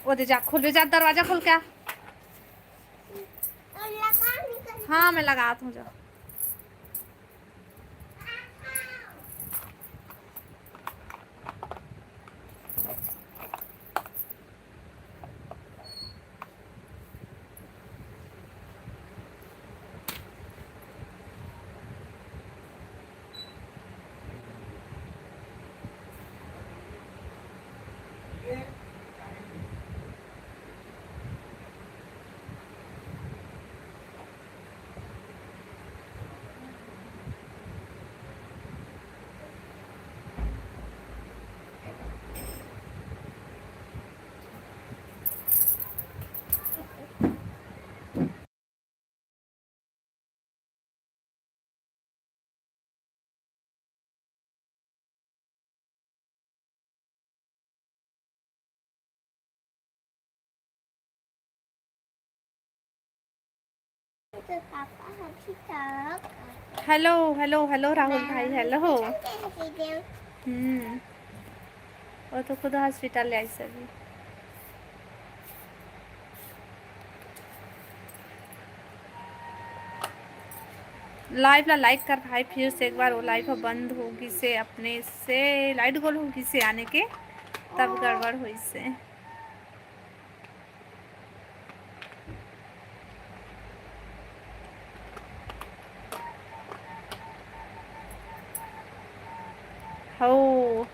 वो दे जा, खोल जा, दरवाजा खोल क्या। हाँ मैं लगाता हूँ, जा। तो पापा अभी तक हेलो हेलो हेलो राहुल भाई, हेलो। वो तो खुद हॉस्पिटल आई सभी। लाइव ला लाइक कर भाई, फिर से एक बार वो लाइव बंद होगी से अपने से लाइट गोल होगी से आने के, तब गड़बड़ हुई से। हो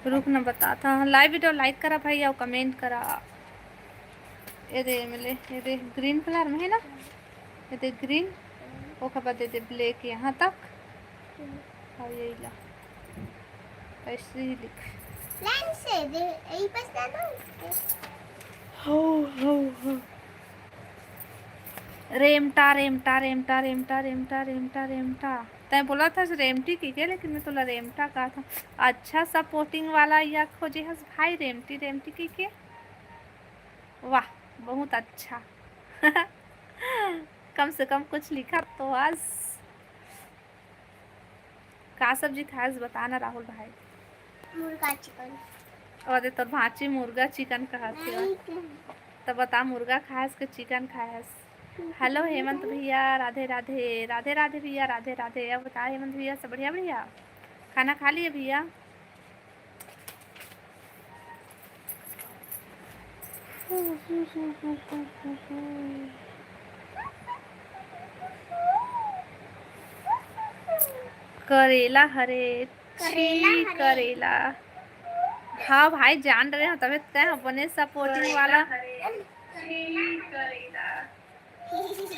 रुक ना बताता, लाइव वीडियो लाइक करा भाई और कमेंट करा। ये दे मिले, ये दे ग्रीन कलर में है ना, ये दे ग्रीन, वो खबर दे दे ब्लैक यहाँ तक, और यही ला ऐसे ही लिख। लाइन से दे यही बस ना दो। हो हो हो। रेमटा रेमटा रेमटा रेमटा रेमटा रेमटा रेमटा, तैं बोला था रेमटी की के, लेकिन मैं तो रेमटा कहा था। अच्छा सपोर्टिंग वाला या खोजे हस भाई, रेमटी रेमटी की के। वाह बहुत अच्छा। कम से कम कुछ लिखा तो आज। का सब्जी खास बताना राहुल भाई। मुर्गा चिकन। और तो भाची मुर्गा चिकन कहा थे, तो बता मुर्गा खास के चिकन खास। हेलो हेमंत भैया, राधे राधे, राधे राधे भैया, राधे राधे। अब बता हेमंत भैया, सब बढ़िया भैया, खाना खा लिए भैया। करेला हरे छी करेला। हाँ भाई जान रहे हो, तबे क्या अपने सपोर्टिंग वाला। करेला।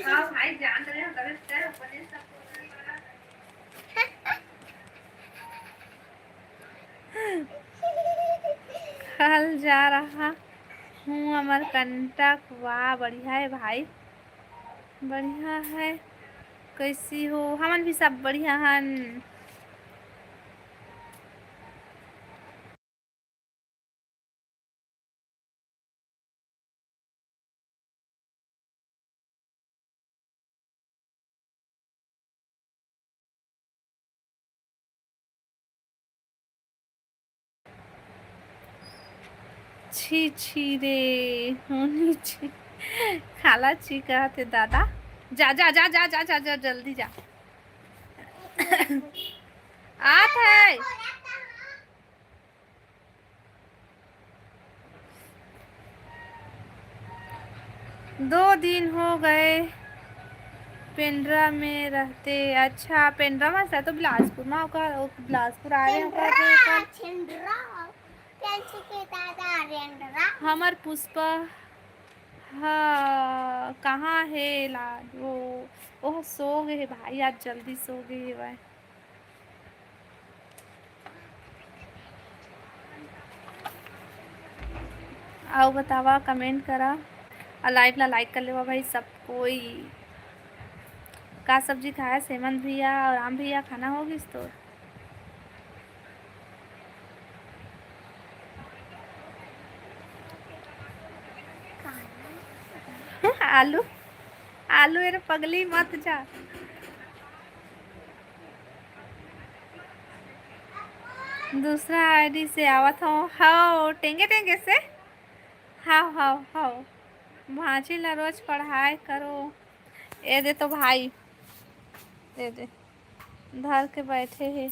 हाँ भाई जान रहे हो, तबे क्या अपने सपोर्टिंग वाला। कल जा रहा हूँ अमरकंटक। वाह बढ़िया है भाई, बढ़िया है। कैसी हो, हमन भी सब बढ़िया हन। छी छी रे होनी छी। खाला छी कहते दादा। जा जा जा जा जा जा जा जल्दी जा। आत है। 2 दिन हो गए पेंड्रा में रहते। अच्छा पेंड्रा में से तो बिलासपुर में होकर, बिलासपुर आ रहे होकर। हमर पुष्पा। हाँ कहाँ है ला वो। ओह सो गए भाई, आज जल्दी सो गए भाई। आओ बतावा, कमेंट करा और लाइव ला लाइक कर लेवा भाई सब कोई। का सब्जी खाया हेमंत भैया और राम भैया, खाना होगी तो। आलू आलू अरे पगली मत जा। दूसरा आईडी से आवत हो हाओ टेंगे टेंगे से। हाओ हाओ हाओ भांची ला रोज पढ़ाई करो। ए दे तो भाई दे दे धर के बैठे है।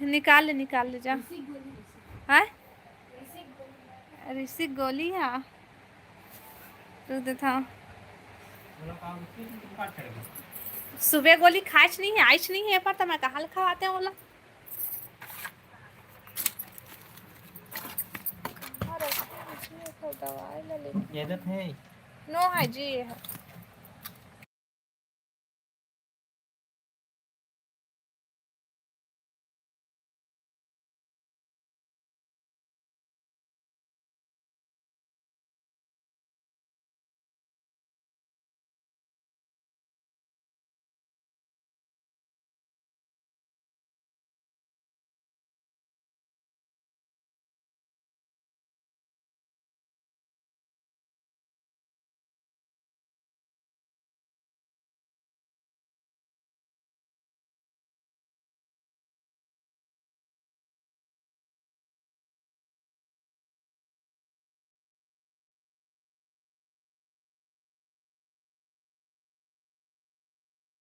निकाल ले जा। हाँ ऋषि गोली है तू दे था। सुबह गोली खाच नहीं है आइच नहीं है पर तो मैं कहाँ खवाते हैं बोला। आदत है। नो है जी ये है।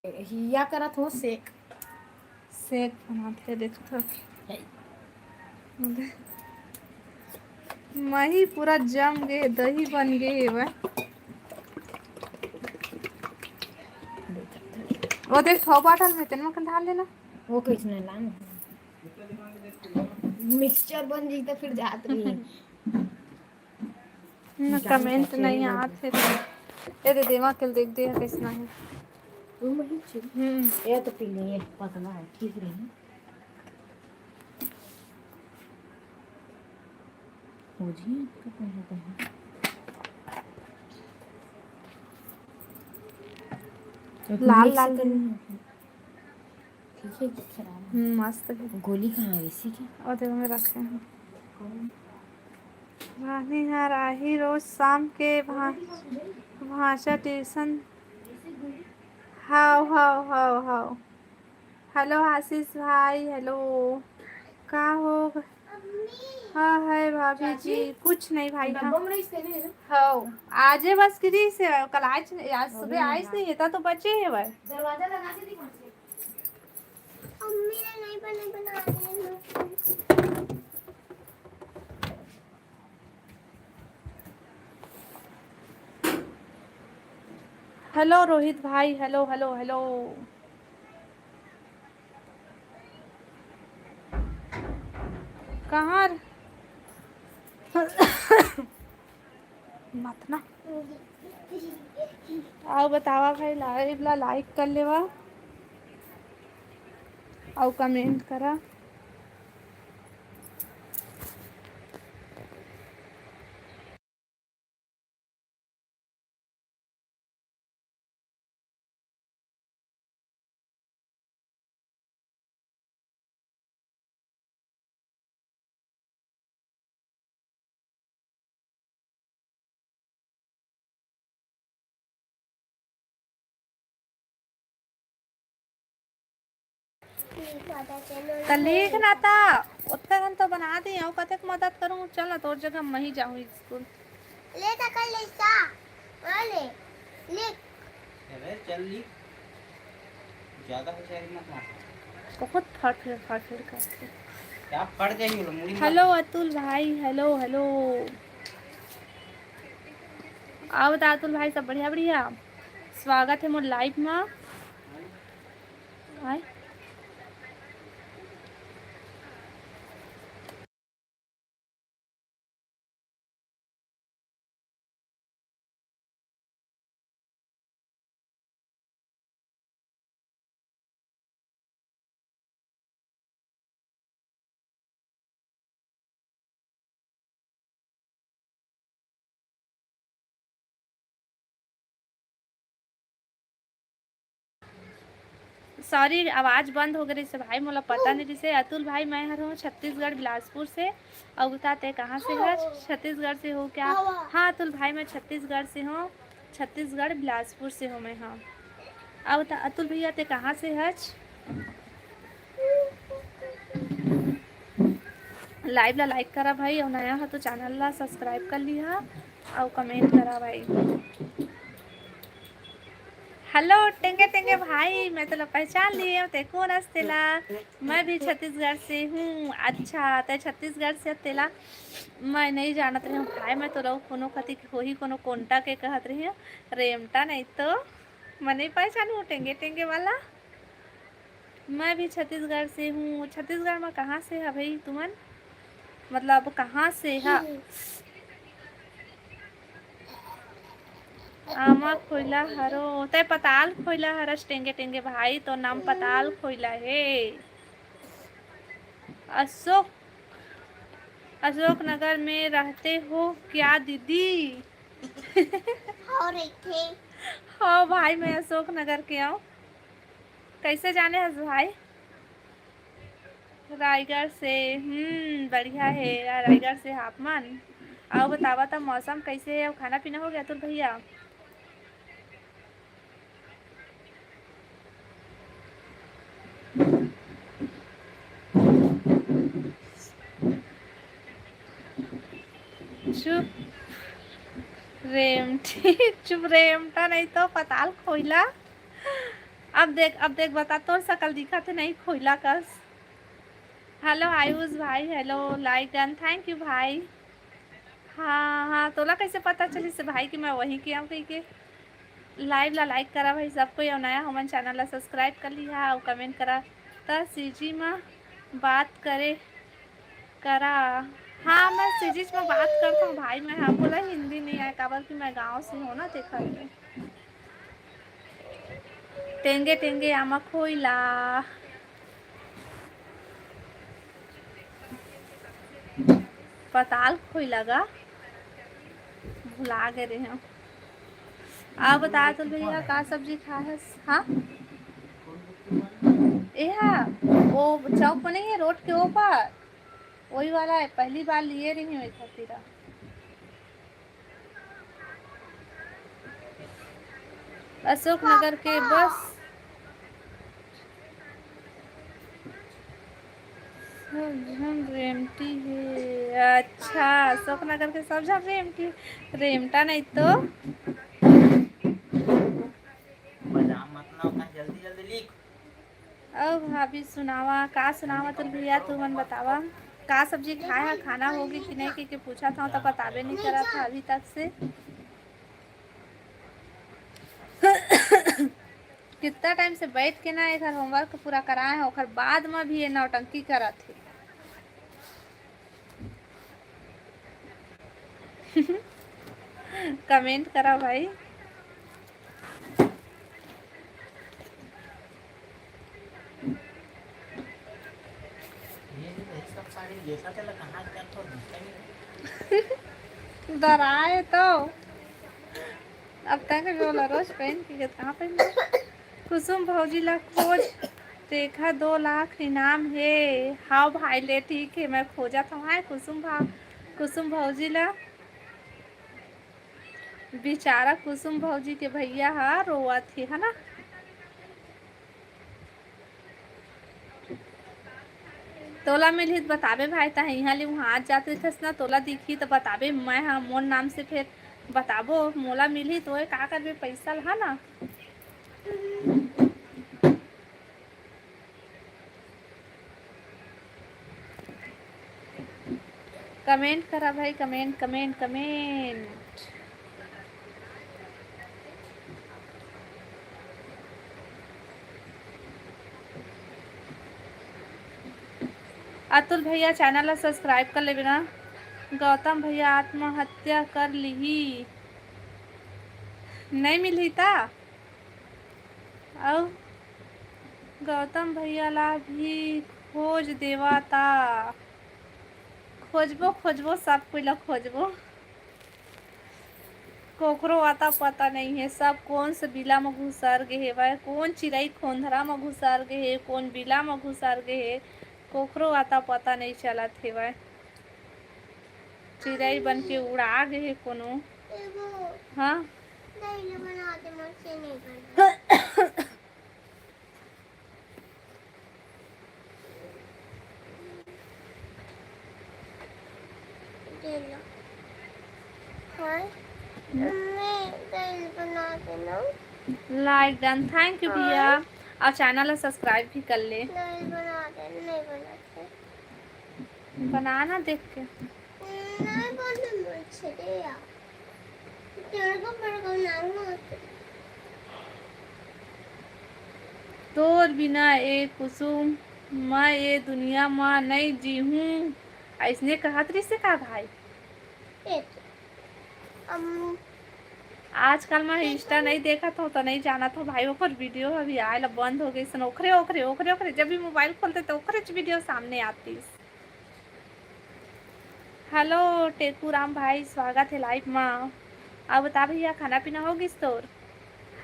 हिया करत हो सेक सेक बनाते देख तो मही पूरा जम गए दही बन गए वह। वो देख थो बाटल में तेन में डाल देना। वो कुछ नहीं लान मिक्सचर बन जी तो फिर जात रही ना कमेंट नहीं आते ये दे देवा के देख दे कैसा है। ये तो पी लिए पतला है ठीक रही हो जी कितना होता है लाल लाल ठीक है खराब मस्त है। गोली कहाँ है इसी की और देखो में रखे हैं रानी है राही रोज शाम के भाषा tuition. How how how how hello Ashish भाई हेलो का हो। हाँ है भाभी जी कुछ नहीं भाई। हाँ आजे बस गिरी से कल आज सुबह आज नहीं था तो बचे है भाई। दरवाजा लगा के दी मम्मी ने नहीं बना दिया। हेलो रोहित भाई हेलो हेलो हेलो कहाँ मत ना आओ बतावा भाई लाइव ला लाइक कर लेवा और कमेंट करा। लिख ना था उतना घन तो बना दी और कथे मदद करूँ चल तोर जगह मैं ही जाऊँ स्कूल ले तो कर ले सा ले लिख अरे चल लिख ज्यादा हो जाएगी मत मार बहुत फट करते। क्या फट जाएगी बोलो मुड़ी हेलो अतुल भाई हेलो हेलो आओ बता अतुल भाई सब बढ़िया बढ़िया स्वागत है मोर लाइव में आए। सॉरी आवाज़ बंद हो गई से भाई मोला पता नहीं जिसे अतुल भाई मैं हर हूँ छत्तीसगढ़ बिलासपुर से और बताते कहाँ से है छत्तीसगढ़ से हो क्या। हाँ अतुल भाई मैं छत्तीसगढ़ से हूँ छत्तीसगढ़ बिलासपुर से हूँ मैं। हाँ अब बता अतुल भैया ते कहाँ से हज? लाइव ला लाइक करा भाई और नया है तो चैनल ला सब्सक्राइब कर लिहा और कमेंट करा भाई। हेलो टेंगे टेंगे भाई, मैं तो पहचान लिए हो, ते कौन हस तेला? मैं भी छत्तीसगढ़ से हूँ। अच्छा ते छत्तीसगढ़ से तेला मैं नहीं जानत रही हूँ भाई। मैं तो रहो कोनो कति हो ही कोनो कोंटा के कहत रही हूँ, रेमटा नहीं तो मैं नहीं पहचानू टेंगे टेंगे वाला। मैं भी छत्तीसगढ़ से हूँ। छत्तीसगढ़ में कहाँ से है भाई तुमन? मतलब कहाँ से है? आमा खोइला हरो ते पताल खोइला हरस टेंगे टेंगे भाई, तो नाम पताल खोइला है। अशोक अशोक नगर में रहते हो क्या दीदी? और एक थे हाँ भाई मैं अशोक नगर के आऊँ। कैसे जाने हस भाई? रायगढ़ से। बढ़िया है यार, रायगढ़ से हापमन। आओ बतावा था मौसम कैसे है और खाना पीना हो गया तो भैया? चुप रेमटी चुप रेमटा नहीं तो पताल खोइला। अब देख बता तोर सकल दिखा थे नहीं खोइला कस। हेलो आयुष भाई, hello like done, thank you भाई। हाँ हाँ तोला कैसे पता चली से भाई कि मैं वहीं की आऊँ कहीं के? लाइव ला लाइक करा भाई सबको और नया हमारे चैनल ला सब्सक्राइब कर लिया और कमेंट करा त सीजी में बात करे करा। हाँ मैं सीजीज में बात करता हूँ भाई। मैं हाँ बोला हिंदी नहीं आया काबर कि मैं गाँव से हूँ ना देखा में। टेंगे टेंगे आमा खोइला। पताल खोइला गा भुला गए रहे हैं। आप बता तो भैया का सब्जी खा है? हाँ यह वो चौक पर नहीं है रोड के ऊपर वही वाला है, पहली बार लिए रही हूँ खातिर। अशोक नगर के बस हम रेमटी है। अच्छा अशोक नगर के सब जन रेमटी, रेमटा नहीं तो बदाम मत ना उतना जल्दी जल्दी लिख। अब भाभी सुनावा का सुनावा तो भैया तू मन बतावा का सब्जी खाया है, खाना होगी कि नहीं कि पूछा था तो बताबे नहीं करा था अभी तक से। कितना टाइम से बैठ के ना इधर होमवर्क पूरा कराए हैं और बाद में भी ये नौटंकी करा थे। कमेंट करा भाई। ये सब साड़ी जैसा चला कहाँ क्या तो दिखता नहीं। डराए तो अब तक बोला रोज पहन के कहाँ पहन? कुसुम भौजी ला खोज देखा 2 लाख इनाम है। हाँ भाई ले ठीक है मैं खोजा था वहाँ कुसुम भौजी ला। बेचारा कुसुम भौजी के भैया हा रोआ थे है ना। तोला मिली तो बताबे भाई ता यहाँ ले वहाँ जाते थे ना तोला दिखी तो बताबे मैं हाँ मोर नाम से फिर बताबो मोला मिली तो का करबे पैसा है ना। कमेंट करा भाई कमेंट कमेंट कमेंट। अतुल भैया चैनल ला सब्सक्राइब कर ले बिना। गौतम भैया आत्महत्या कर ली नहीं मिली था। और गौतम भैया ला भी खोज देवा था। खोजबो खोजबो सब कोई ला खोजबो कोकरो आता पता नहीं है। सब कौन से बिला में घुसर गे है, कौन चिड़ई खोंधरा में घुसर गे है, कौन बिला में घुसर गे है, कोकरो आता पता नहीं चला थे वह चिड़ई बन के उड़ा गे है कोनो। हाँ नहीं बनाते मुझसे नहीं बना दे लो हाँ मैं नहीं बनाते ना लाइक डन, थैंक यू भैया। और चैनल सब्सक्राइब भी कर ले। नहीं बनाते नहीं बनाते बनाना देख के। नहीं बोलते मुझसे दे यार तेरे को बनाऊंगा तोर बिना ए कुसुम मैं ये दुनिया माँ नहीं जी हूँ। ऐसने कहत रही से का भाई। हम आजकल मैं इंस्टा नहीं देखा तो नहीं जाना था भाई। ओकर वीडियो अभी आयल बंद हो गई सन। ओखरे ओखरे ओखरे ओखरे जब भी मोबाइल खोलते तो ओखरे वीडियो सामने आती। हेलो टेकू राम भाई, स्वागत है लाइव में। अब बता भैया खाना पीना होगी तोर।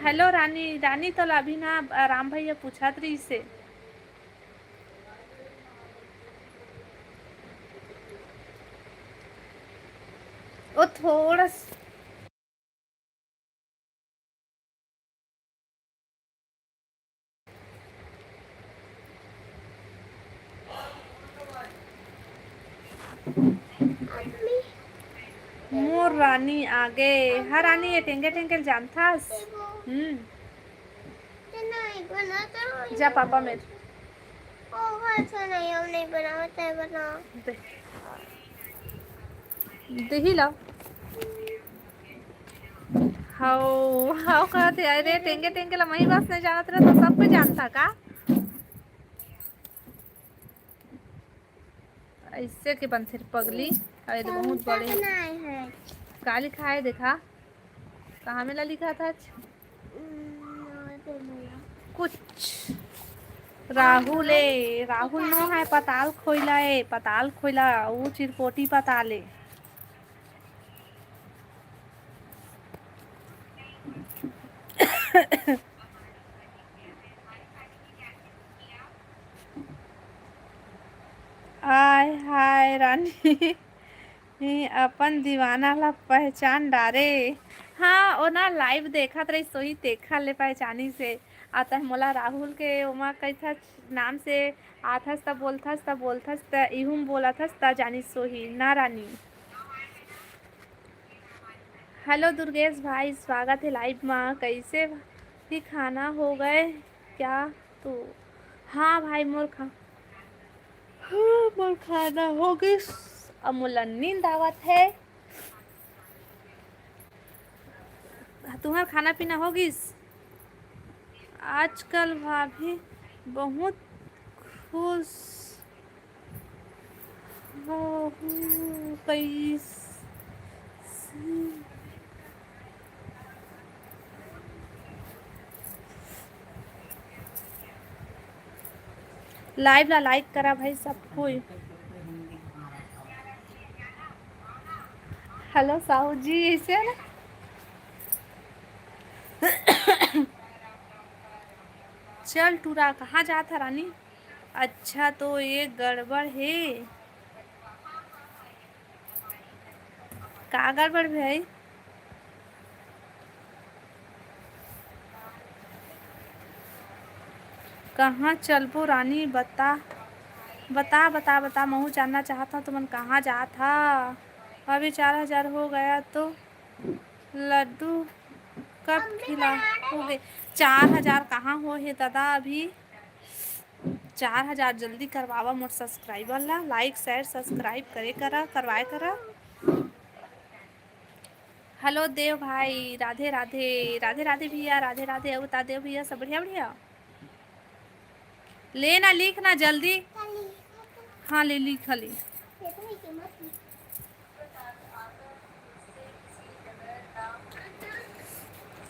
हेलो रानी, रानी तो अभी ना राम भैया पूछा रही से। वो थोड़ा मोर रानी आगे। हाँ रानी, ये टेंगे टेंगे जानथास। नहीं बनाता जा पापा मेरे अच्छा नहीं हम नहीं बनाते हैं बना दे, दे ही ला। हाउ हाउ कहते अरे टेंगे टेंगे ला वही बस नहीं जानत रहे तो सब कुछ जानता का। ऐसे के बनथे पगली। अरे तो बहुत बड़े बनाए हैं का लिखा है देखा। कहाँ में ला लिखा था कुछ। राहुल है, राहुल नो है पताल खोइला है, पताल खोइला वो चिरपोटी पताले। आय हाय रानी अपन दीवाना ला पहचान डारे। हाँ ओ ना लाइव देखा रही सोही देखा ले पहचानी से। आता है मोला राहुल के उमा कही था नाम से आथस तब बोलथस त इहुम बोला थस त जानी सोही ना रानी। हेलो दुर्गेश भाई, स्वागत है लाइव में। कैसे भी खाना हो गए क्या तो। हाँ भाई मोर खाना हो गई। अब मोला नींद आवत है। तुम्हारा खाना पीना होगी। आजकल भाभी बहुत खुश हो कैसे लाइव ला लाइक करा भाई सब कोई। हेलो साहू जी ऐसे ना चल टूरा कहाँ जाता रानी। अच्छा तो ये गड़बड़ है। का गड़बड़ भाई। कहाँ चलबो रानी बता बता बता बता। मैं जानना चाहता तुमन कहाँ जा था। अभी 4000 हो गया तो लड्डू कब खिला हो गए। 4000 कहाँ हो है दादा अभी। 4000 जल्दी करवावा मोर सब्सक्राइबर ला। लाइक शेयर सब्सक्राइब करे करा करवाए करा। हेलो देव भाई, राधे राधे राधे राधे भैया, राधे राधे। अब बता देव भैया सब बढ़िया बढ़िया। लेना लिखना जल्दी। हाँ ले लिख ली।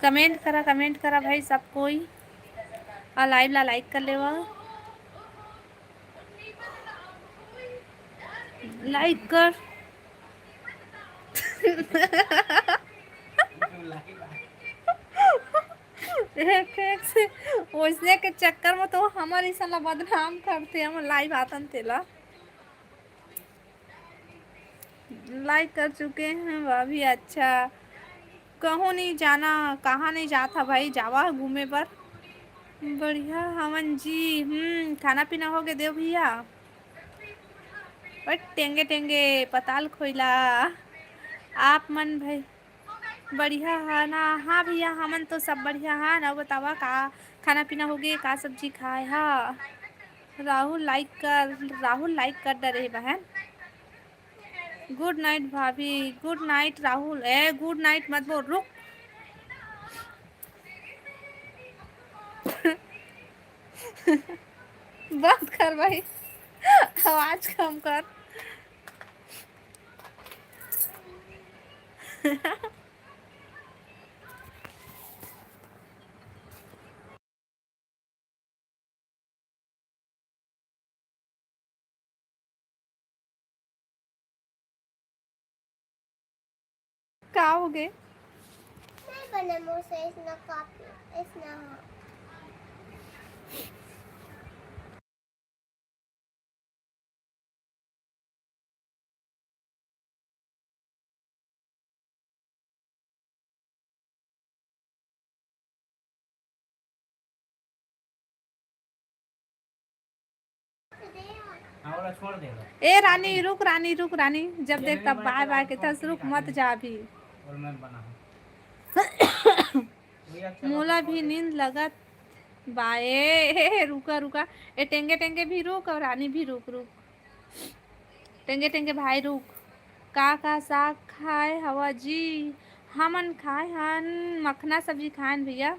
कमेंट करा भाई सब कोई। और लाइव ला लाइक कर लेवा। लाइक कर एक से ओसने के चक्कर में तो हमारी साला बदनाम करते हम लाइव आतन तेला। लाइक कर चुके हैं वह भी अच्छा। कहूँ नहीं जाना, कहाँ नहीं जाता भाई, जावा घूमे पर। बढ़िया हमन जी। खाना पीना हो गए देव भैया। बट टेंगे टेंगे पताल खोइला। आप मन भाई बढ़िया है ना। हाँ भैया हमन तो सब बढ़िया है ना। बतावा का खाना पीना हो गए, का सब्जी खाए हा। राहुल लाइक कर दे रही बहन। गुड नाइट भाभी। Good night Rahul. A good night मत बोल, रुक। बंद कर भाई, आवाज कम कर। का हो गए? नहीं बने मुझसे इतना काफी इतना। हाँ वाला छोड़ देगा। ए रानी रुक, रानी रुक, रानी जब देख तब बाय बाय के तस रुक मत जा भी। और मैं बना हूँ। मोला भी नींद लगत बाए। रुका रुका। ए टेंगे टेंगे भी रुक और रानी भी रुक रुक। टेंगे टेंगे भाई रुक। का साग खाए हवा जी? हमन खाए हन मखना सब्जी खाएन भैया।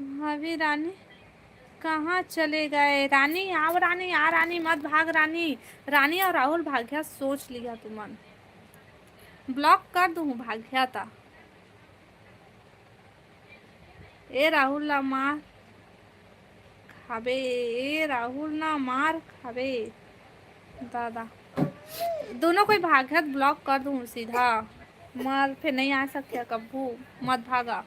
भाभी रानी कहाँ चले गए? रानी आओ, रानी आ, रानी मत भाग रानी। रानी और राहुल भाग्या सोच लिया तुमन। ब्लॉक कर दूँ भाग्या था। ए राहुल ना मार खाबे, ए राहुल ना मार खाबे दादा। दोनों कोई भागत ब्लॉक कर दूँ सीधा। मार फिर नहीं आ सकते कब्बू। मत भागा।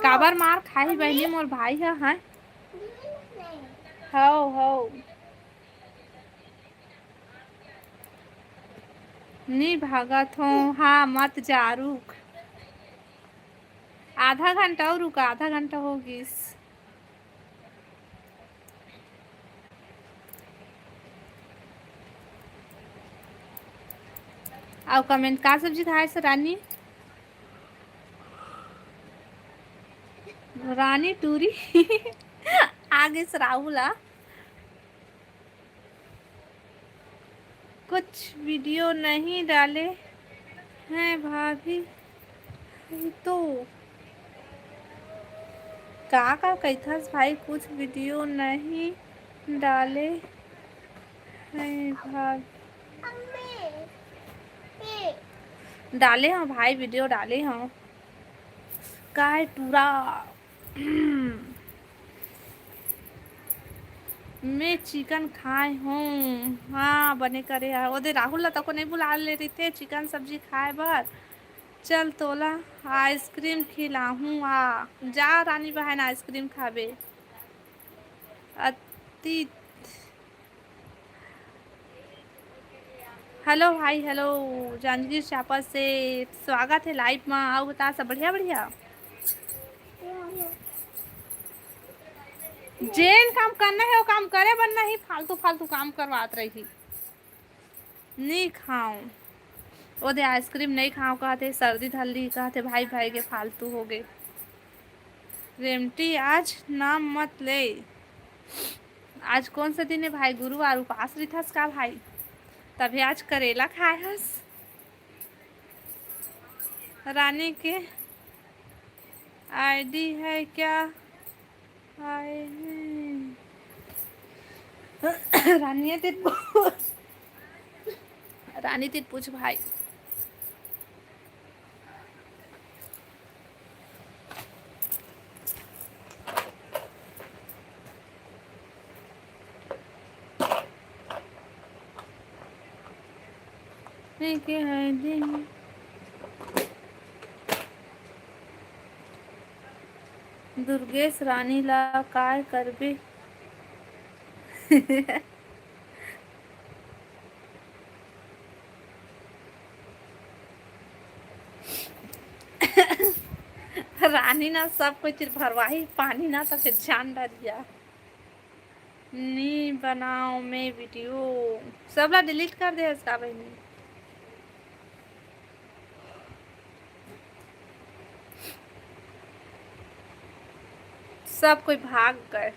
काबर मार खाई बहनी मोर भाई है। हाँ हो नहीं भागत हो। हाँ मत जा रुक। आधा घंटा और रुका, आधा घंटा होगी। आओ कमेंट का सब्जी खाए से रानी? रानी टूरी। आगे से राहुल आ। कुछ वीडियो नहीं डाले हैं भाभी तो का कैथस भाई, कुछ वीडियो नहीं डाले हैं भाभी। डाले हाँ भाई, वीडियो डाले हाँ। का है टूरा? मैं चिकन खाए हूँ। हाँ बने करे है ओदे। राहुल लता को नहीं बुला ले रही थे चिकन सब्जी खाए बर। चल तोला आइसक्रीम खिलाऊँ आ। जा रानी बहन आइसक्रीम खाबे। अतीत हेलो भाई, हेलो जांजगीर चापा से स्वागत है लाइव में। आओ बता सब बढ़िया बढ़िया। जेन काम करना है वो काम करे, वरना ही फालतू फालतू काम करवात रही। नहीं खाऊं ओदे आइसक्रीम नहीं खाऊं कहते, सर्दी धल्ली कहते भाई भाई के फालतू हो गए। रेमटी आज नाम मत ले। आज कौन सा दिन है भाई? गुरुवार उपास रही थस का भाई? तभी आज करेला खाए हस। रानी के आईडी है क्या? आए रानी तित रानी तित पूछ भाई। के है दिन दुर्गेश रानी ला काय करबे? पानी ना सब कोई तिर भरवाही पानी ना तो फिर जान डरिया नी बनाओ मैं वीडियो सबला डिलीट कर दे इसका बहनी। सब कोई भाग गए।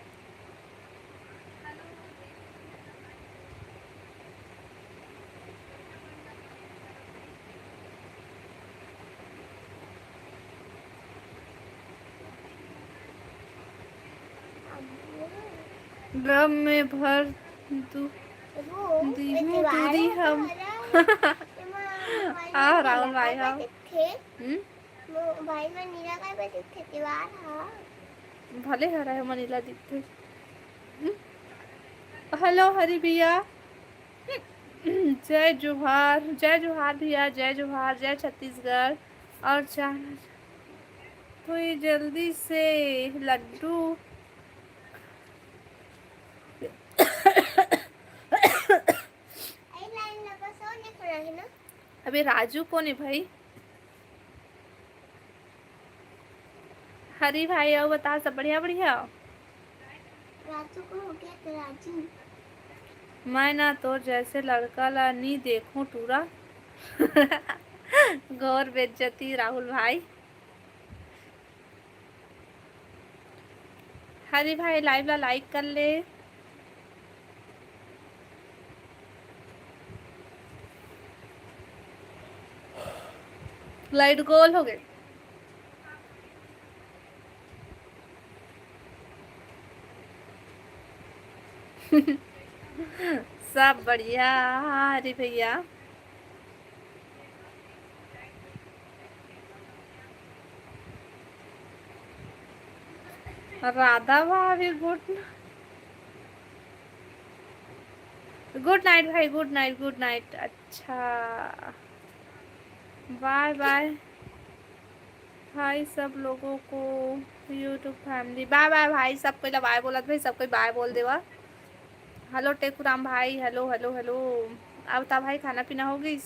गम में भर दू दी हूँ दूरी हम हाँ राहुल भाई हाँ भाई मैं नीला का पे दिखे दीवार हाँ भले हरा है मनीला दिखते। हेलो हरी भैया जय जोहार भैया जय जोहार जय छत्तीसगढ़। और जाना कोई जल्दी से लड्डू लाइन लगा सो लिख रहा है ना। अबे राजू कौन है भाई? हरी भाई आओ बता सब बढ़िया बढ़िया। राजू को हो गया तो राजू मैं ना तो जैसे लड़का ला नहीं देखूं टूरा गौर बेइज्जती राहुल भाई। हरी भाई लाइव ला लाइक कर ले। लाइट गोल हो गए। सब बढ़िया हरी भैया। राधा भाभी गुड नाइट भाई गुड नाइट। अच्छा बाय बाय भाई सब लोगों को यूट्यूब फैमिली बाय बाय भाई सब कोई बाय बोलत भाई सब कोई बाय बोल देवा। हेलो टेकुराम भाई हेलो हेलो हेलो। अब ता भाई खाना पीना हो गई।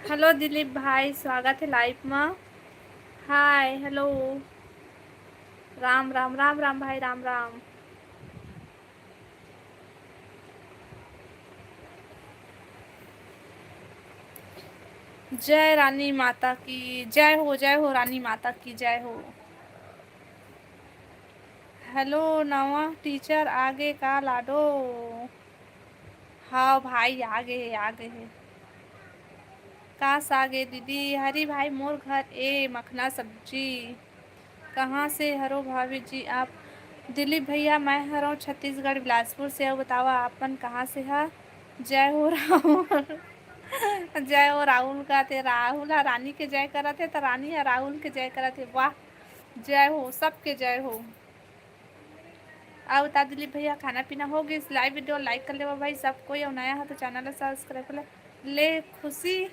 हेलो दिलीप भाई स्वागत है लाइव में। हाय हेलो राम राम राम राम भाई राम राम। जय रानी माता की जय हो रानी माता की जय हो। हेलो नवा टीचर आगे का लाडो। हाँ भाई आगे है काश आगे दीदी। हरी भाई मोर घर ए मखना सब्जी। कहाँ से हरो भाभी जी आप? दिलीप भैया मैं हरो छत्तीसगढ़ बिलासपुर से। अब बतावा आपन कहाँ से है? जय हो राहुल जय हो राहुल का थे राहुल रानी के जय करा थे तो रानी है राहुल के जय करा थे। वाह जय हो सबके जय हो। अब बता दिलीप भैया खाना पीना हो गई। इस लाइव वीडियो लाइक कर ले भाई सब कोई और नया है तो चैनल सब्सक्राइब कर ले। खुशी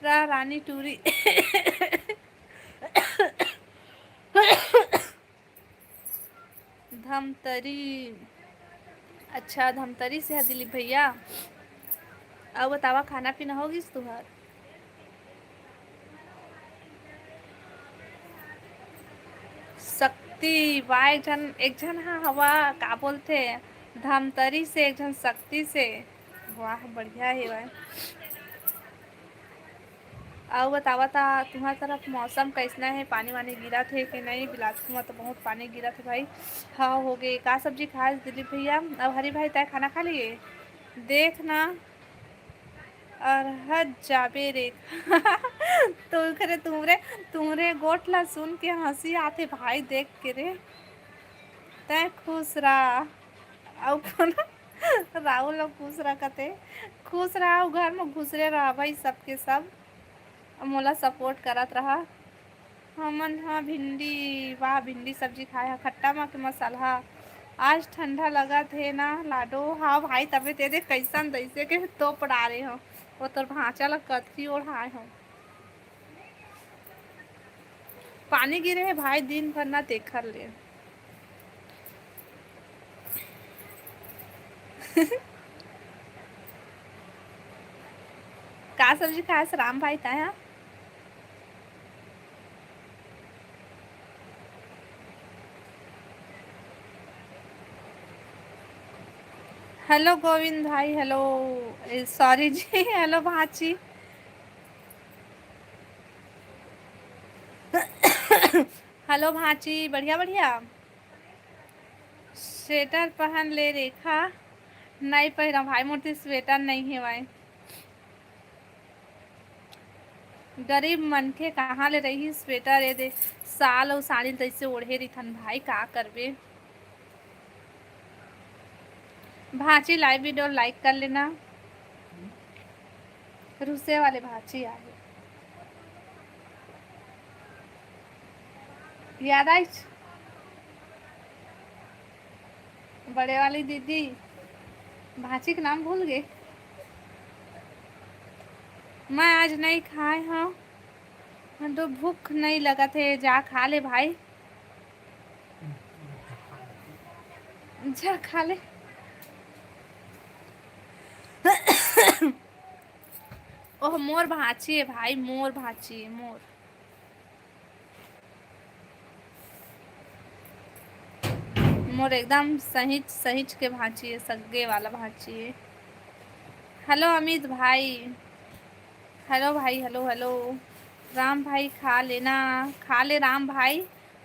रानी टूरी धमतरी। अच्छा धमतरी से है दिलीप भैया। अब बतावा खाना पीना होगी तुहार? शक्ति वाह एक जन हाँ हवा का बोलते धमतरी से एक जन शक्ति से। वाह बढ़िया है भाई। अब बतावा था तुम्हारी तरफ मौसम कैसना है? पानी वानी गिरा थे कि नहीं? बिलासपुर में तो बहुत पानी गिरा था भाई। हाँ हो गए का सब्जी खाए दिलीप भैया? अब हरी भाई तय खाना खा लिए? देखना अरहद जाबे रे तो करे तुमरे गोटला सुन के हंसी आते भाई देख के रे। तय खुश रहा अब राहुल अब खुश रहा कते खुश रहा घर में घुसरे रहा भाई सबके सब मोला सपोर्ट करत रहा। हमन हाँ भिंडी वाह भिंडी सब्जी खाए है खट्टा मा के मसाला। आज ठंडा लगा थे ना लाडो। हाँ भाई तबे तेरे कैसन दैसे के तो पड़ा रहे हो वो तोर भाचा ला कथी ओढ़ाए हो। पानी गिरे है भाई, दिन भर ना देखा ले। का सब्जी खाए से राम भाई का है। हेलो गोविंद भाई, हेलो, सॉरी जी, हेलो भाची। हेलो भाची, बढ़िया बढ़िया। स्वेटर पहन ले रेखा। नहीं पहना भाई, मोटी स्वेटर नहीं है भाई। गरीब मन के कहाँ ले रही स्वेटर, ये दे साल और साड़ी तैसे ओढ़े रही थन भाई, का करबे। भाची लाइव वीडियो लाइक कर लेना। रूसे वाले भाची आए, याद आई। बड़े वाली दीदी, भाची का नाम भूल गए। मैं आज नहीं खाए हूँ, तो भूख नहीं लगा थे, जा खा ले भाई, जा खा ले। ओह मोर भाची है भाई, मोर भाची है, मोर। मोर एकदम सहिच सहिच के भाची है, सग्गे वाला भाची है। हेलो अमित भाई, हेलो भाई, हेलो हेलो। राम भाई खा लेना, खा ले राम भाई।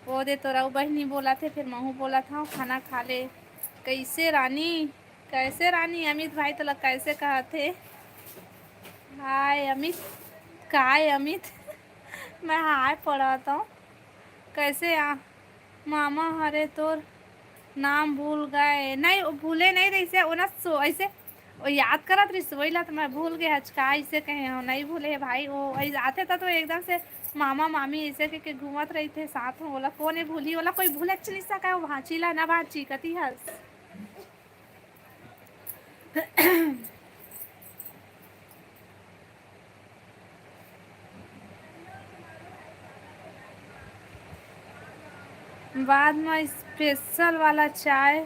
वो दे तो रऊ बहनी बोला थे, फिर महू बोला था खाना खा ले। कैसे रानी, कैसे रानी, अमित भाई तो लग कैसे कहा थे। हाय अमित, काय अमित। मैं हाय पढ़ा था। कैसे आ मामा, हरे तोर नाम भूल गए। नहीं भूले नहीं रही से, ओना सो ऐसे वो याद करत रही, वही ला तो मैं भूल गया हचका, ऐसे कहे हो नहीं भूले भाई। वो ऐसे आते था तो एकदम से मामा मामी ऐसे के घूमत रही थे साथ में, बोला कौन है भूली, बोला कोई भूले नहीं सका, वो भाची ला ना भाची कती हंस। बाद में स्पेशल वाला चाय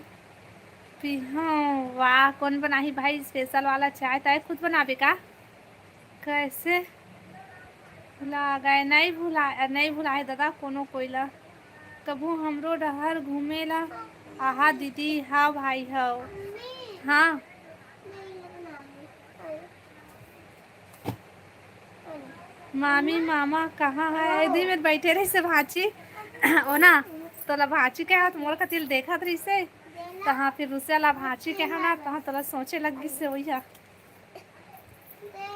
पी। हाँ वाह, कौन बनाही भाई स्पेशल वाला चाय, ताए खुद बनाबे का। कैसे भुला गए, नहीं भुला, नहीं भुलाए दादा कोनो कोइला। कबू हमरो डहर घूमेला आहा दीदी। हाँ भाई हाँ। मम्मी हाँ नहीं लगना मामी मामा कहाँ है, इधर में बैठे रही से भाची। ओ ना तोला भाची के हाथ मोर कतिल देखत रही से, तहाँ फिर उससे ला भाची के है ना, तहाँ तोला सोचे लगी से वही।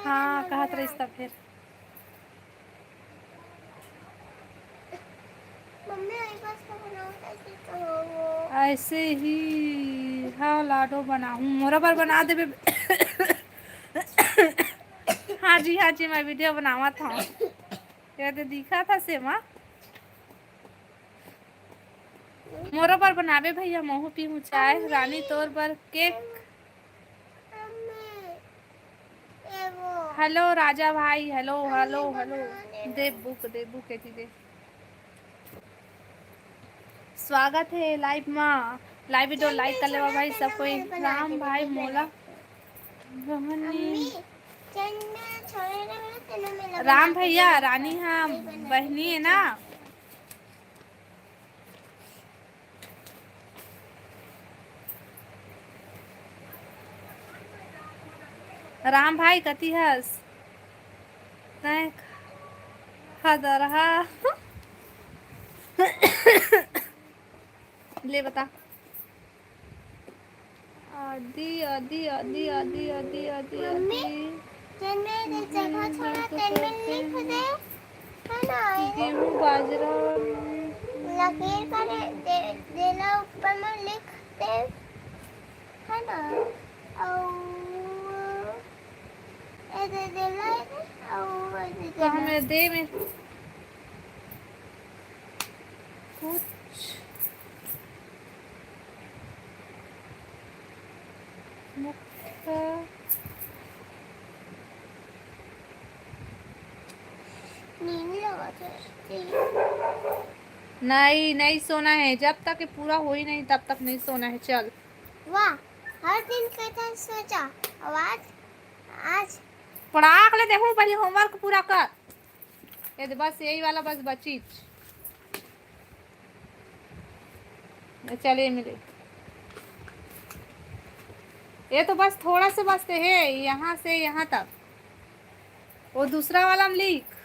हाँ कहत रही तब फिर। मम्मी आई बस का बनाओ कैसे कहो। ऐसे ही हाँ लाडो बनाऊँ, मोरा पर बना देबे। हाँ जी हाँ जी, मैं वीडियो बनावा था, ये तो दिखा था से माँ। मोरो पर बनावे भैया, मोहू पीहू चाय, रानी तोर पर केक। मम्मी ये वो हेलो राजा भाई, हेलो हेलो हेलो। दे बुक के दे। स्वागत है लाइव में, लाइव वीडियो लाइक कर लेवा भाई सब कोई। राम भाई मोला मम्मी चन्ना छोड़े ना मेरे तेल में लगा राम भैया रानी हाँ बहनी है ना। राम भाई कती हस नहीं खदरहा। ले बता। आदि आदि आदि आदि आदि आदि मम्मी आदि चन्ना ने जगह छोड़ा तेल में नहीं खुदे है ना गेहूँ बाजरा लकीर करे देना ऊपर में लिख दे है ना और ऐसे देना और ऐसे तो हमें दे में कुछ मुक्त नींद लगा था। नहीं नहीं सोना है, जब तक ये पूरा हो ही नहीं तब तक नहीं सोना है। चल वाह, हर दिन कहता सोचा आवाज आज पढ़ाक ले, देखो पहले होमवर्क पूरा कर। ये बस यही वाला बस बची। चलिए मिले, ये तो बस थोड़ा सा बचते है, यहाँ से यहाँ तक। वो दूसरा वाला हम लिख।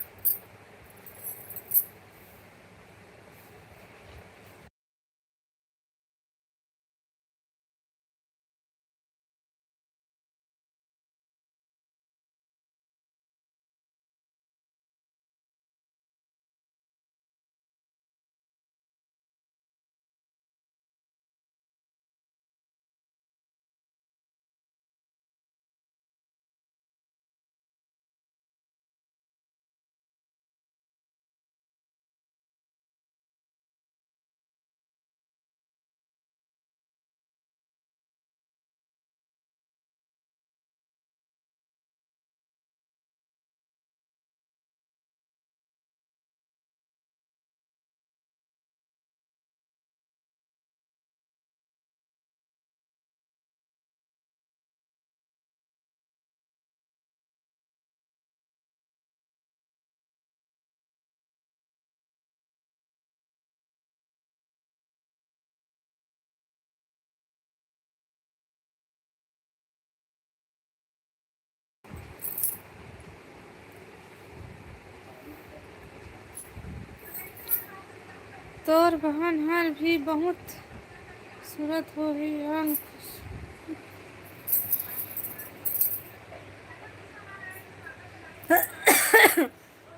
तोर बहन हर भी बहुत सूरत हो ही अंक।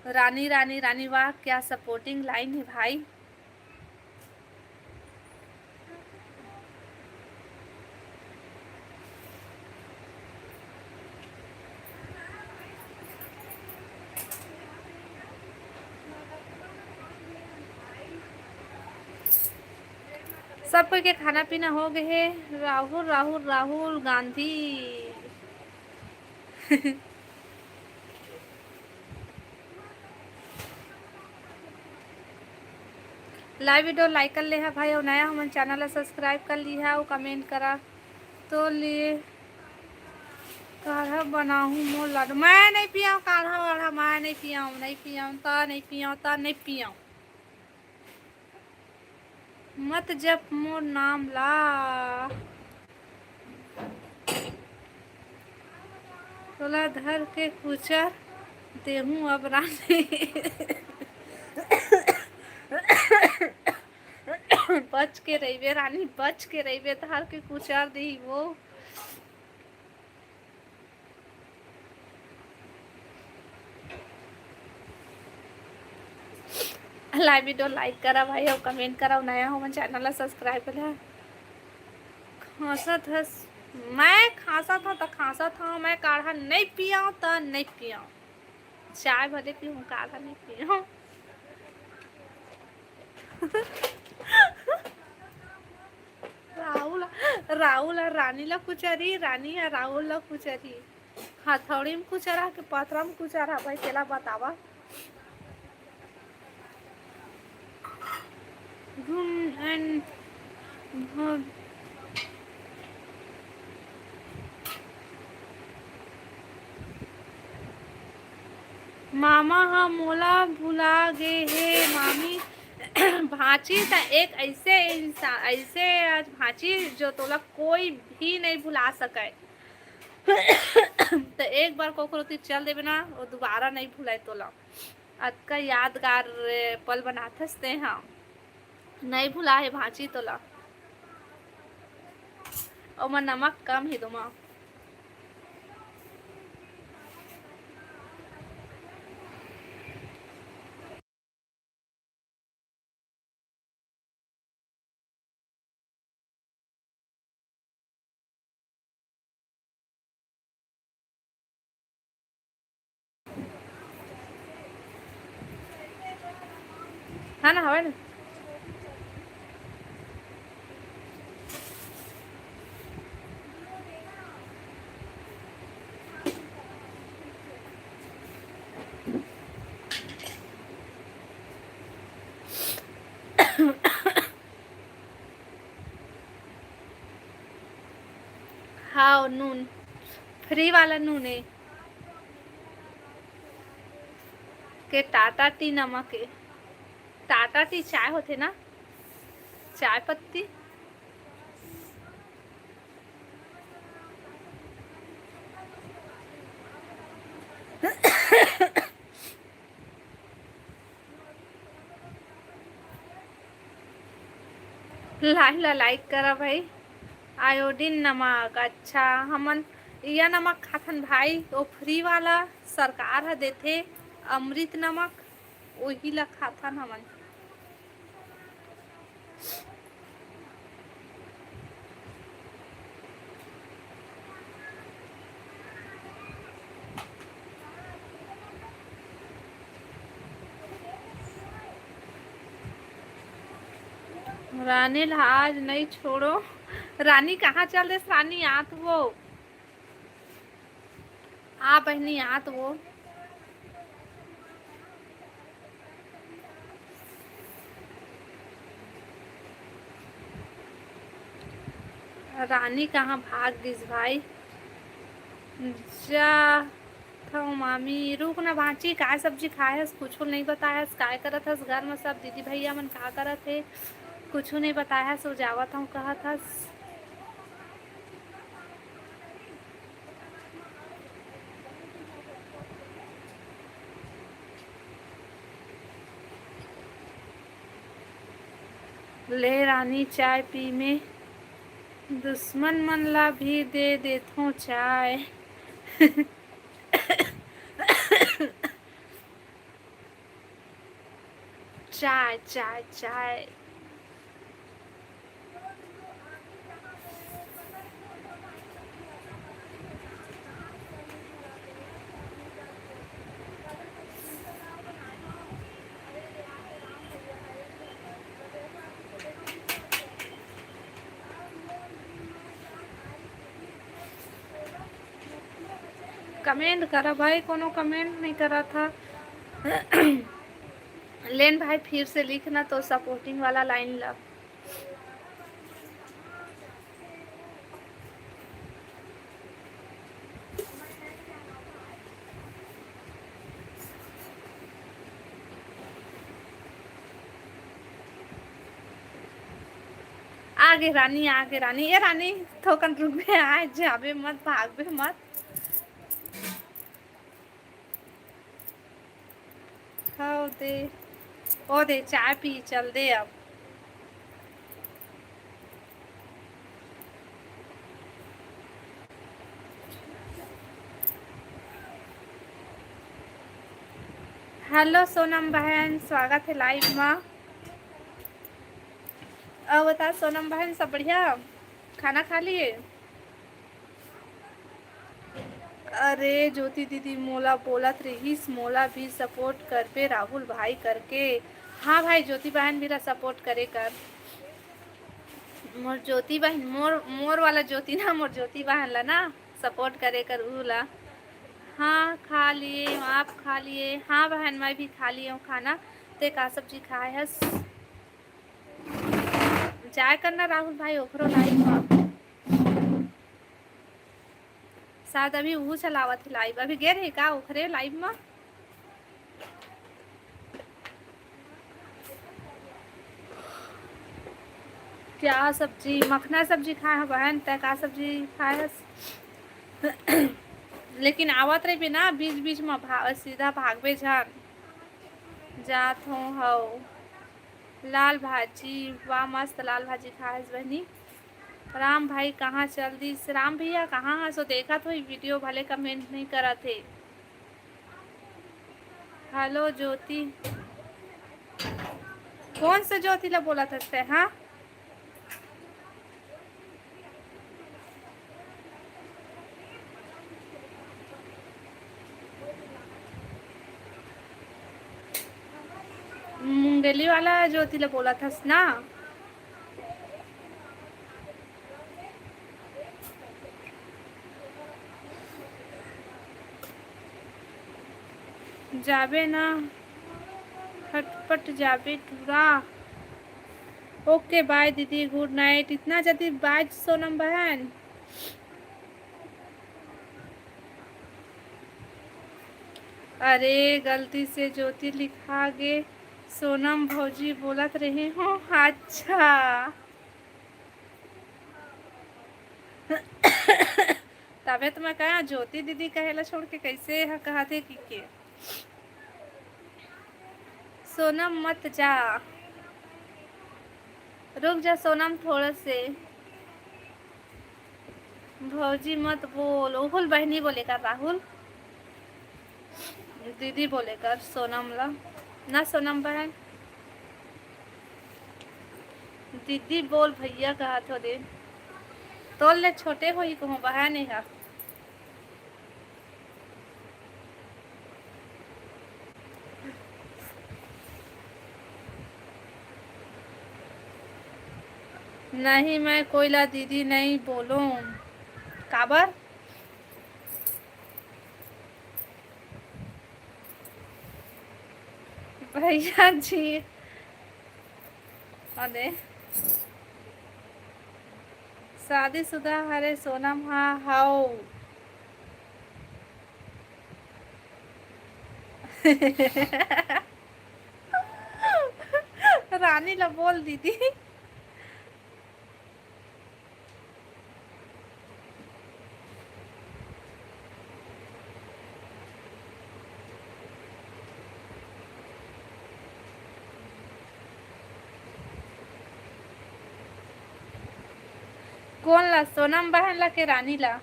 रानी रानी रानी, वाह क्या सपोर्टिंग लाइन है भाई। सब कोई के खाना पीना हो गए है। Rahul Rahul Rahul Gandhi. Live video like कर ले है भाई, और नया हमारे चैनल सब्सक्राइब कर ली है और कमेंट करा तो लिए काढ़ा बनाऊँ मोर लाडू। मैं नहीं पियाऊँ काढ़ा वाढ़ा, मैं नहीं पियाऊँ, नहीं पियाऊँ ता नहीं पियाऊँ ता नहीं पियाऊँ। मत जप मोर नाम ला। तोला धर के कुचर देहूँ अब रानी। बच के रहिबे रानी, बच के रहिबे, धर के कुचर दी वो। लाइव वीडियो लाइक करा भाई और कमेंट करा, नया हो चैनल सब्सक्राइब करा। खांसा था मैं, खांसा था तो खांसा था, मैं काढ़ा नहीं पियाऊँ तो नहीं पियाऊँ। चाय भले पीऊँ, काढ़ा नहीं पियाऊँ। राहुल राहुल और रानी ला कुचरी, रानी है राहुल ला कुचरी। हथौड़ी में कुचरा के पथरा में कुचरा भाई, केला बतावा। एंड मामा हम मोला भुला गे हे मामी। भांची तो एक ऐसे इंसान, ऐसे आज भांची जो तोला कोई भी नहीं भुला सके। तो एक बार कोकरो चल देवे ना, वो दोबारा नहीं भुलाए तोला। अतका यादगार पल बनाते हम, नहीं भुला है भांची तोला। और मैं नमक कम ही दूमा। है ना, हवे ना। हाँ नून फ्री वाला नून है के टाटा टी नमक है। टाटा टी चाय होते ना, चाय पत्ती। लाइक करा भाई। आयोडीन नमक, अच्छा हमन यह नमक खाथन भाई, वो फ्री वाला सरकार ह देथे अमृत नमक, वही ला खाथन हमन। रानी आज नहीं छोड़ो। रानी कहाँ चल रहे? रानी आत वो आ बहनी आत वो। रानी कहाँ भाग गईस भाई? जा था मामी रुक ना भांची, काय सब्जी खाए हस? कुछ नहीं बताया हस, काय करत हस घर में सब दीदी भैया मन का करत थे? कुछ नहीं बताया हस, जावत हूँ कहत हस। ले रानी चाय पी में, दुश्मन मन ला भी दे देथो चाय। चाय चाय चाय। कमेंट करा भाई, कोनो कमेंट नहीं करा था। लेन भाई फिर से लिखना तो सपोर्टिंग वाला लाइन ला। आगे रानी, आगे रानी, ये रानी थोकन रुक में आए, जाबे मत, भागबे मत। खाओ दे, ओ दे चाय पी, चल दे अब। हेलो सोनम बहन, स्वागत है लाइव में। अब बता सोनम बहन, सब बढ़िया? खाना खा लिए? अरे ज्योति दीदी मोला बोलत रहीस, मोला भी सपोर्ट कर पे राहुल भाई करके। हाँ भाई ज्योति बहन भी सपोर्ट करे कर। मोर ज्योति बहन, मोर वाला ज्योति ना, मोर ज्योति बहन ला ना सपोर्ट करे कर ऊ ला। हाँ खा लिए, आप खा लिए? हाँ बहन मैं भी खा लिए हूँ खाना। ते का सब्जी खाए हस? जाए करना राहुल भाई ओखरो लाइव में, शायद अभी वो चलावत है लाइव, अभी गे रहे का ओखरे लाइव में? क्या सब्जी? मखना सब्जी खाए है बहन, तय का सब्जी खाए हस? लेकिन आवत रही ना बीच बीच में सीधा भागबे झन। जात हो लाल भाजी, वाह मस्त लाल भाजी खाए बहनी। राम भाई कहाँ चल दी? राम भैया कहाँ है? सो देखा तो वीडियो भले कमेंट नहीं करा थे। हेलो ज्योति, कौन सा ज्योति ला बोला था? हाँ मुंगेली वाला ज्योति ला बोला था ना? जाबे ना फटफट जाबे टूरा। ओके बाय दीदी, गुड नाइट। इतना जल्दी बाय सोनम बहन? अरे गलती से ज्योति लिखा गे, सोनम भौजी बोलत रहे हो। अच्छा तबे तो मैं कहा ज्योति दीदी कहेला छोड़ के कैसे कहा थे कि के सोनम मत जा, रुक जा सोनम थोड़ा से, भौजी मत बोल। ओहुल बहनी बोलेगा, राहुल दीदी बोलेकर सोनम ला ना, सोनम बहन दीदी बोल भैया कहा थोड़े तो ले छोटे हो ही कहूँ बहन है। नहीं मैं कोयला दीदी नहीं बोलूं, काबर भैया जी। अरे शादीशुदा हरे सोनम, हाँ हाओ रानी ला बोल दीदी। कौन ला, सोनम बहन ला के रानी ला?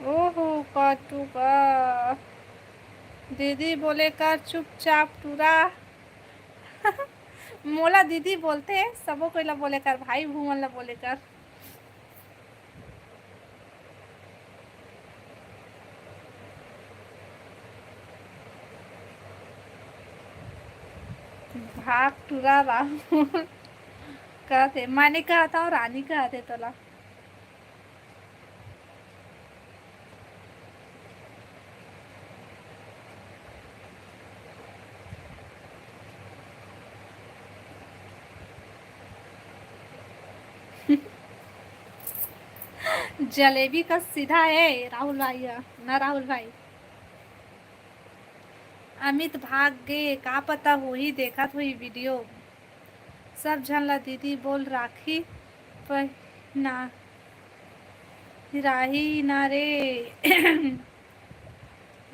ओहो काटू का दीदी बोले कर चुपचाप टूरा। मोला दीदी बोलते सबो कोई ला बोले कर, भाई भूमन ला बोले कर। भाग टूरा राहुल कहते, मैंने कहा था और रानी कहते तोला। जलेबी का सीधा है राहुल भाई है ना, राहुल भाई अमित भाग गए का पता हो ही देखा तो ही वीडियो सब झनला दीदी बोल राखी पर ना राही ना रे।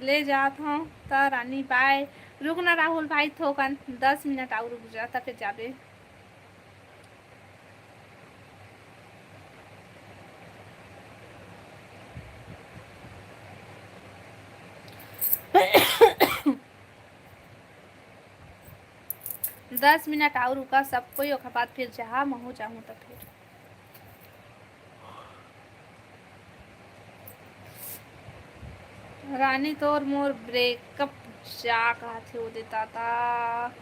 ले जात हूँ तो रानी बाय। रुक ना राहुल भाई थोकन 10 मिनट और रुक जा तब फिर जाबे। दस मिनट और रुका सब कोई, ओकर बाद फिर जहाँ महू जाऊँ तो फिर रानी तोर मोर ब्रेकअप जा कहा थे वो देता था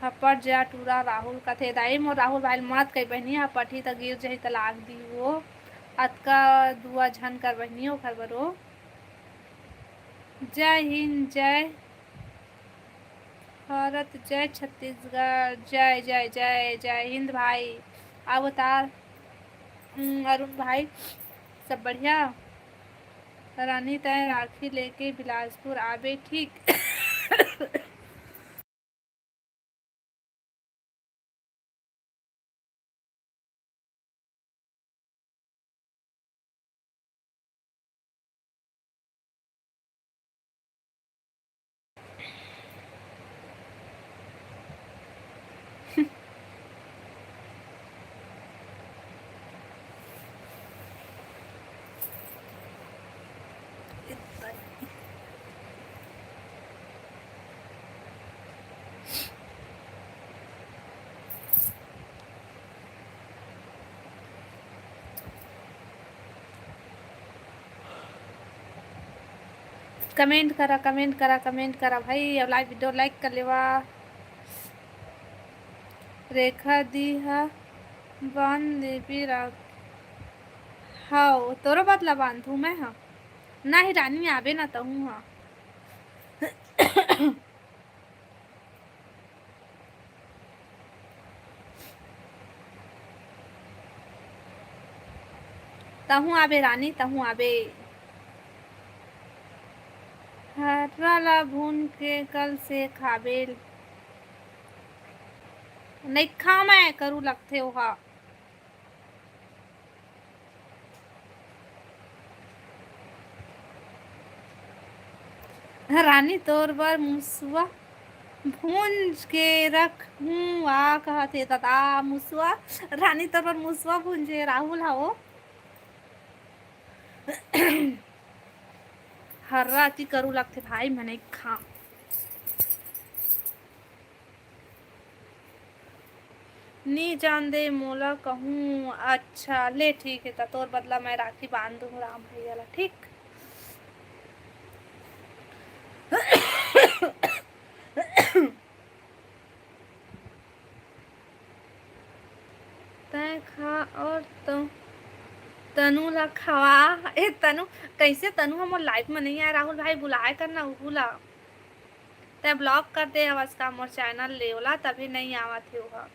हपट जा टूरा राहुल का थे दाई मोर राहुल भाई मत कही बहनी हपटी तो गिर जाही तो लाग दी वो अतका दुआ झन कर बहनी ओखर बरो। जय हिंद, जय भारत, जय छत्तीसगढ़, जय जय जय जय हिंद भाई। अवतार अरुण भाई सब बढ़िया। रानी तय राखी लेके बिलासपुर आबे ठीक। कमेंट करा कमेंट करा कमेंट करा भाई, अब लाइव वीडियो लाइक कर लेवा। रेखा दी हा बांध देवी राख हाँ तोरो बदला बांधू मैं हाँ ना ही रानी आबे ना तो हूँ हाँ तहु आबे रानी, तहु आबे। हर्रा ला भून के कल से खाबे नहीं खा, मैं करू लगथे ओहा। रानी तोर बर मुसवा भूंज के रख हूँ आ कहते दादा मुसवा। रानी तोर बर मुसवा भूंजे राहुल हाओ। हर्रा अति करू लगथे भाई, मैं नहीं खा। नी जान दे मोला कहूँ। अच्छा ले ठीक है, तोर बदला मैं राखी बांध दूँ राम भैया ला, ठीक। तय खा और तो तनु ला खवा। ए तनु कैसे, तनु हम लाइफ में नहीं आया राहुल भाई, बुलाए करना उहुला। तय ब्लॉक कर दे हवस का मोर चैनल ले ओला, तभी नहीं आवा थे वह।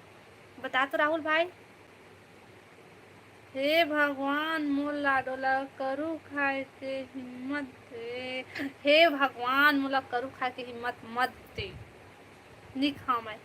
बता तो राहुल भाई। हे भगवान मोर लाडोला करू खाए के हिम्मत दे। हे भगवान मोला करू खाए के हिम्मत मत दे। नहीं खा मैं।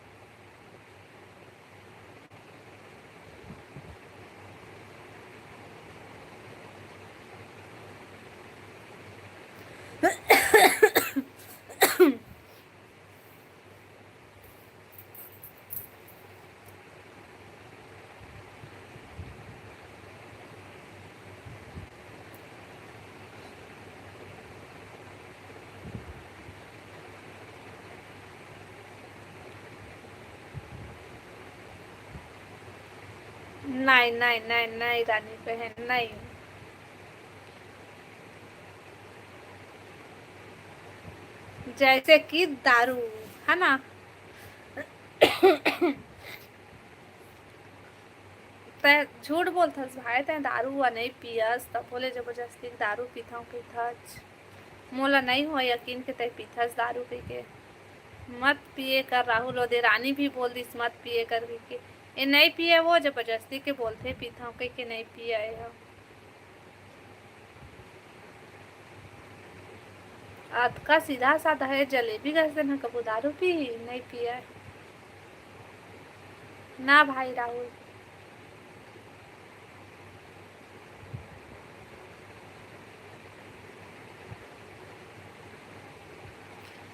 नहीं नहीं नहीं नहीं रानी बहन नहीं। जैसे कि दारू है ना। तय झूठ बोलथस भाई, तय दारू वा नहीं पियस, तब बोले जबरदस्ती दारू पीथस। मोला नहीं हो यकीन के तय पीथस दारू पी के। मत पिए कर राहुल, ओदे रानी भी बोल दिस मत पिए कर के। ये नहीं पिए वो जबरदस्ती के बोलते पीता कह के नहीं पिए है। आज का सीधा साधा है, जलेबी कैसे ना कबू दारू पी नहीं पिया ना भाई राहुल।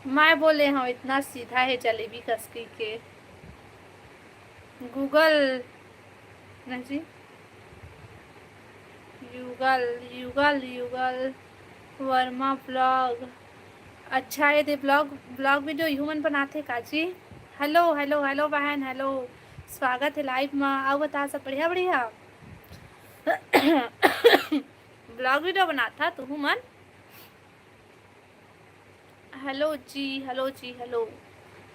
मैं बोले हाँ इतना सीधा है जलेबी कसकी के। गूगल नहीं, युगल युगल युगल वर्मा ब्लॉग। अच्छा ये दे ब्लॉग वीडियो ह्यूमन बनाते काजी। हेलो हेलो हेलो बहन, हेलो स्वागत है लाइव में। आओ बता सब बढ़िया बढ़िया। ब्लॉग वीडियो बनाता तू ह्यूमन। हेलो जी हेलो जी हेलो।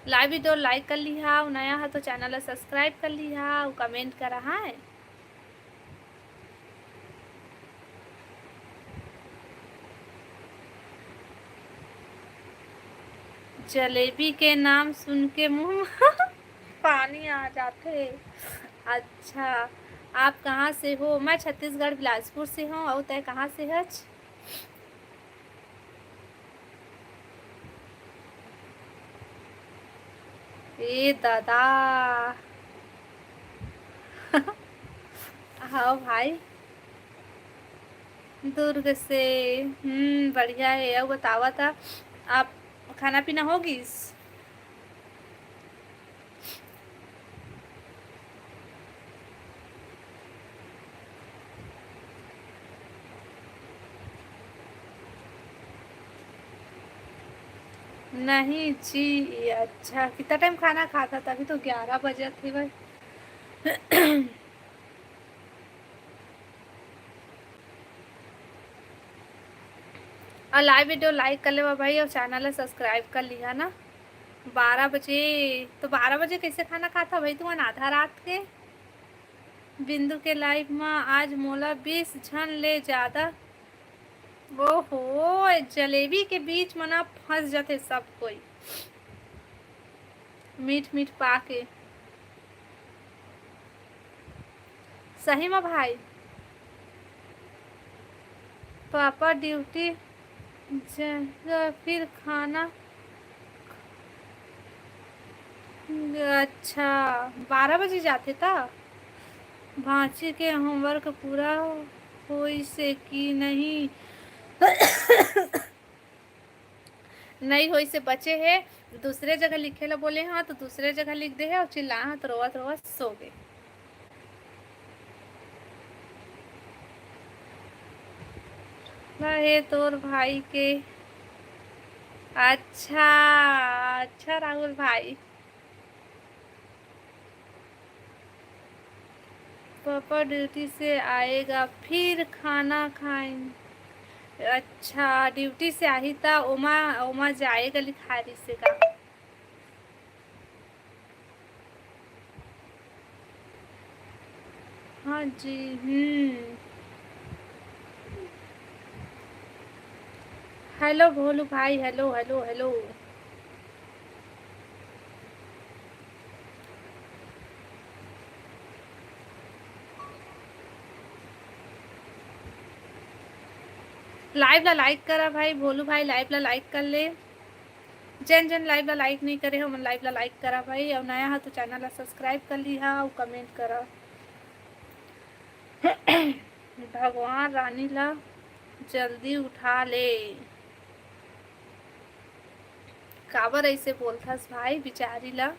लाइव वीडियो लाइक कर लिया, नया है तो चैनल सब्सक्राइब कर लिया, कमेंट कर रहा है। जलेबी के नाम सुन के मुंह पानी आ जाते। अच्छा आप कहाँ से हो? मैं छत्तीसगढ़ बिलासपुर से हूँ। और तय कहाँ से है? ए दादा। हाँ भाई दुर्ग से। बढ़िया है। अब बतावा था आप खाना पीना होगी? नहीं जी। अच्छा कितना टाइम खाना खाता था? अभी तो 11 बजे थे भाई। और लाइव वीडियो लाइक कर ले भाई, और चैनल सब्सक्राइब कर लिया ना। 12 बजे तो 12 बजे कैसे खाना खाता भाई? तुम आधा रात के बिंदु के लाइव में आज मोला 20 झन ले ज़्यादा ओहो, जलेबी के बीच में ना फंस जाते सब कोई, मीठ मीठ पाके। सही में भाई, पापा ड्यूटी फिर खाना। अच्छा, 12 बजे जाते था। भांची के होमवर्क पूरा होई से कि नहीं? नहीं होई से बचे है, दूसरे जगह लिखे ला बोले हाँ तो दूसरे जगह लिख दे है और चिल्ला हाँ तो रोवत रोवत सो गए। रहे तोर भाई के। अच्छा अच्छा राहुल भाई, पापा ड्यूटी से आएगा फिर खाना खाएंगे। अच्छा, ड्यूटी से आई था ओमा, ओमा जाएगा लिखारी से का। हाँ जी। हेलो भोलू भाई, हेलो हेलो हेलो। लाइव ला लाइक करा भाई, भोलू भाई लाइव ला लाइक कर ले। जन जन लाइव ला लाइक नहीं करे हो, मन लाइव ला लाइक करा भाई, और नया है तो चैनल ला सब्सक्राइब कर ली हा और कमेंट करा। भगवान रानी ला जल्दी उठा ले। काबर ऐसे बोलथस भाई बिचारी ला।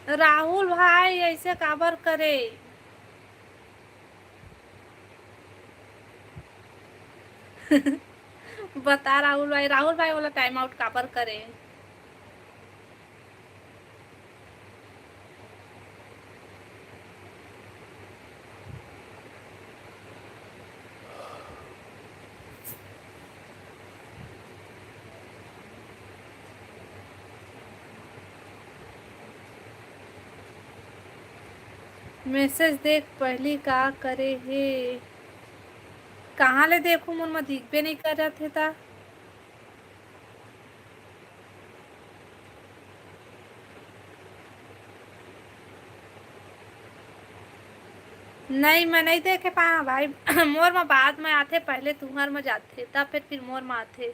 राहुल भाई ऐसे काबर करे? बता राहुल भाई, राहुल भाई वाला टाइम आउट काबर करे? मैसेज देख पहली का करे हे। कहाँ ले देखू, मन में दिखबे नहीं कर रहे थे ता। नहीं मैं नहीं देखे पाया भाई। मोर में बाद में आते, पहले तुम्हार में जाते तब फिर मोर में आते।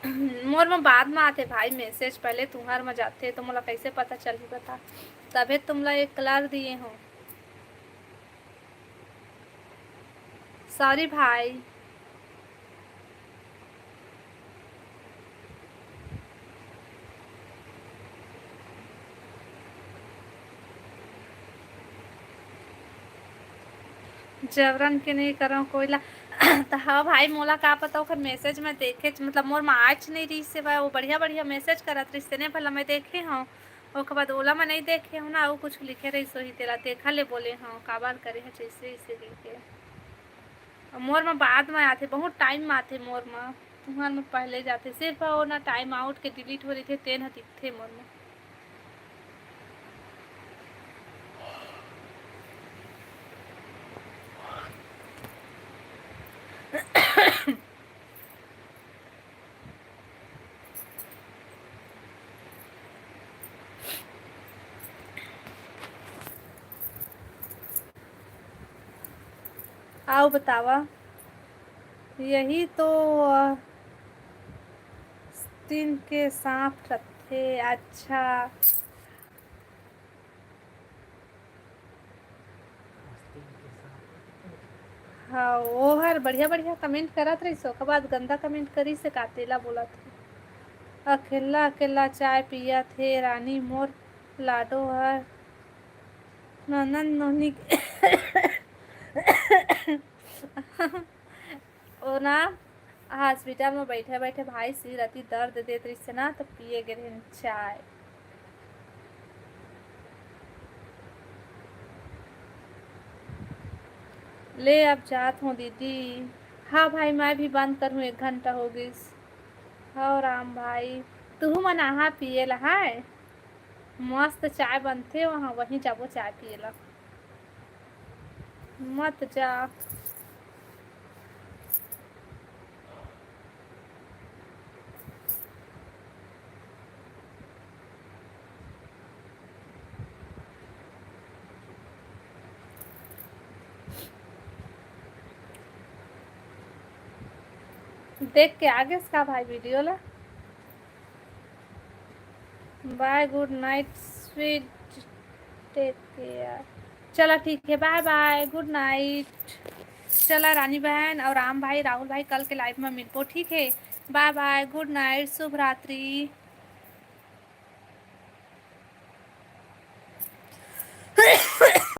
मोर में बाद में आते भाई मैसेज, पहले तुम्हार में जाते तो मुला कैसे पता चली बता। तबे तुमला एक कलर दिए हो। सॉरी भाई। जबरन के नहीं करो कोयला। तो हाँ भाई, मोला का पता ओकर मैसेज में देखे, मतलब मोर में आज नहीं रही से भाई, वो बढ़िया बढ़िया मैसेज करत रही से ने, भला मैं देखे हूँ। ओकर बाद ओला में नहीं देखे हूँ ना, वो कुछ लिखे रही सो ही तेरा देखा ले बोले हाँ काबार करे है जैसे इसे लिखे। मोर में बाद में आते, बहुत टाइम में आते मोर में। तुम्हार में पहले जाते, सिर्फ वो ना टाइम आउट के डिलीट हो रही थे तेन दिखते मोर में। आओ बतावा, यही तो दिन के सांप रखे। अच्छा हाँ, वो हर बढ़िया बढ़िया कमेंट करत रही सो के बाद गंदा कमेंट करी से कातेला बोला थे। अकेला अकेला चाय पिया थे रानी मोर लाडो हर ननन नोनी। ओ ना हॉस्पिटल में बैठे बैठे भाई सिर अति दर्द देत रही से ना, तो पिए गए चाय। ले अब जात हूँ दीदी। हाँ भाई मैं भी बंद करूँ, 1 घंटा हो गई। हाँ राम भाई तू मना हाँ पिए है, मस्त चाय बनते वहाँ, वहीं जाबो चाय पिए ला, मत जा। देख के आगे इसका भाई वीडियो ला। Bye good night sweet, take care. चला ठीक है, बाय बाय, गुड नाइट। चला रानी बहन और राम भाई राहुल भाई कल के लाइव में मिलको, ठीक है। बाय बाय, गुड नाइट, शुभ रात्रि।